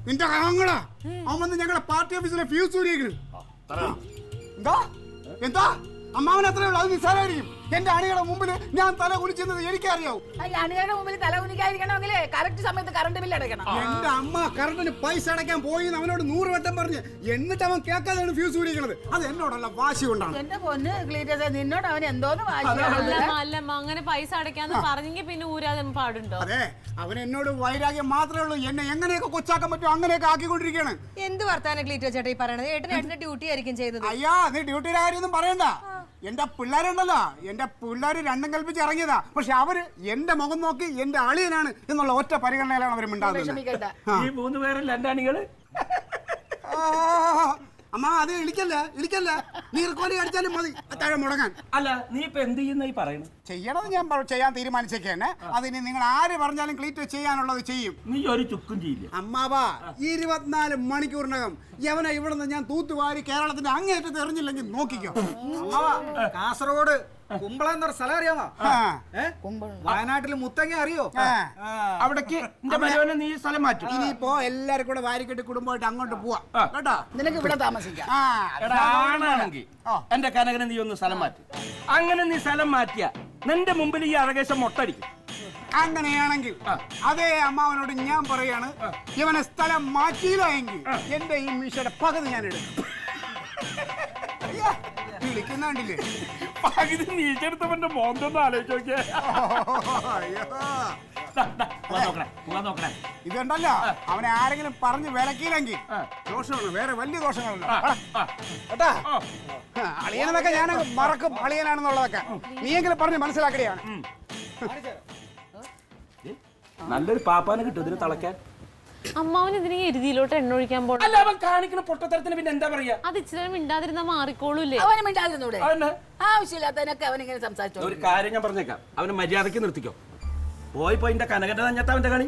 നിന്റെ കങ്ങളാ അവൻ വന്ന് ഞങ്ങളുടെ പാർട്ടി ഓഫീസിലെ ഫ്യൂസ് ഊരിയിരിക്കുന്നു. എന്താ എന്താ അമ്മാവൻ അത്രേ ഉള്ളൂ, അത് നിസ്സാരമായിരിക്കും. എന്റെ അണികളുടെ മുമ്പിൽ ഞാൻ തല കുലിച്ചെന്നത് എനിക്കറിയാവും. അണികളുടെ മുമ്പിൽ തല കുനിക്കാതിരിക്കണമെങ്കിൽ കറക്റ്റ് സമയത്ത് കറണ്ട് ബില്ല് അടയ്ക്കണം. എന്റെ അമ്മ കറണ്ടിന് പൈസ അടയ്ക്കാൻ പോയി അവനോട് 100 വട്ടം പറഞ്ഞ് എന്നിട്ട് അവൻ കേൾക്കാതെയാണ് ഫ്യൂസ് ഊരിക്കുന്നത്. അത് എന്നോടല്ല വാശി കൊണ്ടാണ്. എന്റെ പൊന്ന് ക്ലീറ്റസ്, നിന്നോട് അവൻ എന്തോന്ന് വാശി. അല്ലമ്മ അങ്ങനെ പൈസ അടയ്ക്കാന്ന് പറഞ്ഞെങ്കിൽ പിന്നെ ഊരാതെ പാടുണ്ടോ? അതെ, അവൻ എന്നോട് വൈരാഗ്യം മാത്രമേ ഉള്ളൂ. എന്നെ എങ്ങനെയൊക്കെ കൊച്ചാക്കാൻ പറ്റും അങ്ങനെയൊക്കെ ആക്കിക്കൊണ്ടിരിക്കുകയാണ്. എന്ത് വർത്താനം ക്ലീറ്റോ ചേട്ടാ ഈ പറയണത്? ഏട്ടന്റെ ഡ്യൂട്ടി ആയിരിക്കും ചെയ്തത്. അയ്യാ, നീ ഡ്യൂട്ടിയുടെ കാര്യമൊന്നും പറയണ്ട. എന്റെ പിള്ളേരുണ്ടല്ലോ, എന്റെ പിള്ളേര് രണ്ടും കൽപ്പിച്ച് ഇറങ്ങിയതാ. പക്ഷെ അവര് എന്റെ മുഖം നോക്കി എന്റെ അളിയനാണ് എന്നുള്ള ഒറ്റ പരിഗണനയിലാണ് അവർ മിണ്ടാകുന്നത്. ഈ 3 പേരല്ല എന്റെ അണികള്. അമ്മ അത് ഇളിക്കല്ല നീർക്കോലി അടിച്ചാലും മതി താഴെ മുടങ്ങാൻ. അല്ല, നീ ഇപ്പൊ എന്ത് ചെയ്യുന്ന ഈ പറയുന്നത്? ചെയ്യണത് ഞാൻ ചെയ്യാൻ തീരുമാനിച്ചേക്കാണ്. അതിന് നിങ്ങൾ ആര് പറഞ്ഞാലും ക്ലീറ്റ് ചെയ്യാനുള്ളത് ചെയ്യും. നീ ഒരു ചുക്കും ചെയ്യില്ല. അമ്മാവാ, 24 മണിക്കൂറിനകം യവനെ ഇവിടെ നിന്ന് ഞാൻ തൂത്തുവാരി കേരളത്തിന്റെ അങ്ങേറ്റത്ത് എറിഞ്ഞില്ലെങ്കിൽ നോക്കിക്കോ. അമ്മാവാ, കാസർഗോഡ് കുമ്പളം എന്നൊരു സ്ഥലം അറിയാമോ? വയനാട്ടിൽ മുത്തങ്ങ അറിയോ? അവിടേക്ക് എന്റെ പരിപാടി നീ സ്ഥലം മാറ്റും. ഇനിയിപ്പോ എല്ലാരും കൂടെ വാരിക്കെട്ടി കുടുംബമായിട്ട് അങ്ങോട്ട് പോവാം കേട്ടോ. നിനക്ക് ഇവിടെ താമസിക്കാം. ആണെങ്കിൽ എന്റെ കനകനെ നീ ഒന്ന് സ്ഥലം മാറ്റി. അങ്ങനെ നീ സ്ഥലം മാറ്റിയ നിന്റെ മുമ്പിൽ ഈ അഴകേശം മൊട്ടടിക്കും. അങ്ങനെയാണെങ്കിൽ അതേ അമ്മാവനോട് ഞാൻ പറയാണ്, ഇവനെ സ്ഥലം മാറ്റിയില്ല എങ്കിൽ എന്റെ ഈ മീശയുടെ പകുതി ഞാൻ എടുക്കും. വിളിക്കുന്നില്ലേ പകുതി നീച്ചെടുത്തവന്റെ മോന്തൊന്ന് ആലോചിച്ച് നോക്കിയേ. ഇതുണ്ടല്ലോ, അവനെ ആരെങ്കിലും പറഞ്ഞ് വിലക്കിയില്ലെങ്കിൽ ദോഷമാണ്, വേറെ വലിയ ദോഷങ്ങളല്ലോ കേട്ടാ. അളിയനെന്നൊക്കെ ഞാൻ മറക്കും, അളിയനാണെന്നുള്ളതൊക്കെ നീയെങ്കിലും പറഞ്ഞ് മനസ്സിലാക്കടിയാണ്. നല്ലൊരു പാപ്പാനെ കിട്ടും ഇതിന് തളയ്ക്കാൻ. അമ്മാവൻ ഇതിനെ എരുതിയിലോട്ട് എണ്ണ ഒഴിക്കാൻ പോകണം. അല്ല, അവൻ കാണിക്കുന്ന പൊട്ടത്തരത്തിന് പിന്നെ എന്താ പറയാ? അത് ഇച്ചിരി മിണ്ടാതിരുന്നാ മാറിക്കോളൂല്ലേ? അവന് മിണ്ടാതിരുന്നൂടെ? ആവശ്യമില്ലാത്തതിനൊക്കെ അവൻ ഇങ്ങനെ സംസാരിച്ചോ. ഒരു കാര്യം ഞാൻ പറഞ്ഞേക്കാം, അവന് മര്യാദക്ക് നിർത്തിക്കോ. പോയി എന്റെ കനകന്റെ തഞ്ഞത്ത അവന്റെ കളി.